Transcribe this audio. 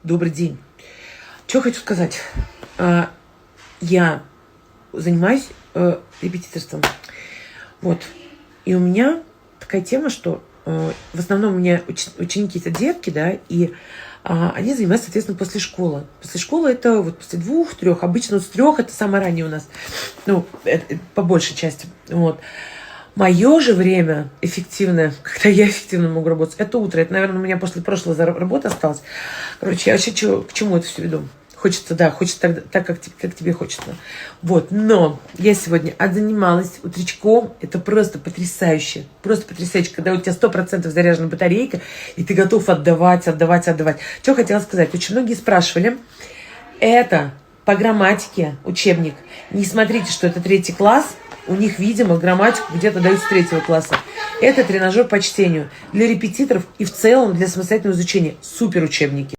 Добрый день. Что хочу сказать. Я занимаюсь репетиторством. Вот. И у меня такая тема, что в основном у меня ученики это детки, да, и они занимаются, соответственно, после школы. После школы это вот после 2-3, обычно вот с 3 это самое раннее у нас, ну, это по большей части. Вот. Мое же время эффективное, когда я эффективно могу работать, это утро. Это, наверное, у меня после прошлой работы осталось. Короче, я вообще к чему это все веду? Хочется, да, хочется так, как тебе хочется. Вот, но я сегодня отзанималась утречком. Это просто потрясающе. Просто потрясающе, когда у тебя 100% заряжена батарейка, и ты готов отдавать. Что хотела сказать? Очень многие спрашивали. Это по грамматике учебник. Не смотрите, что это 3 класс. У них, видимо, грамматику где-то дают с 3 класса. Это тренажер по чтению для репетиторов и в целом для самостоятельного изучения. Супер учебники.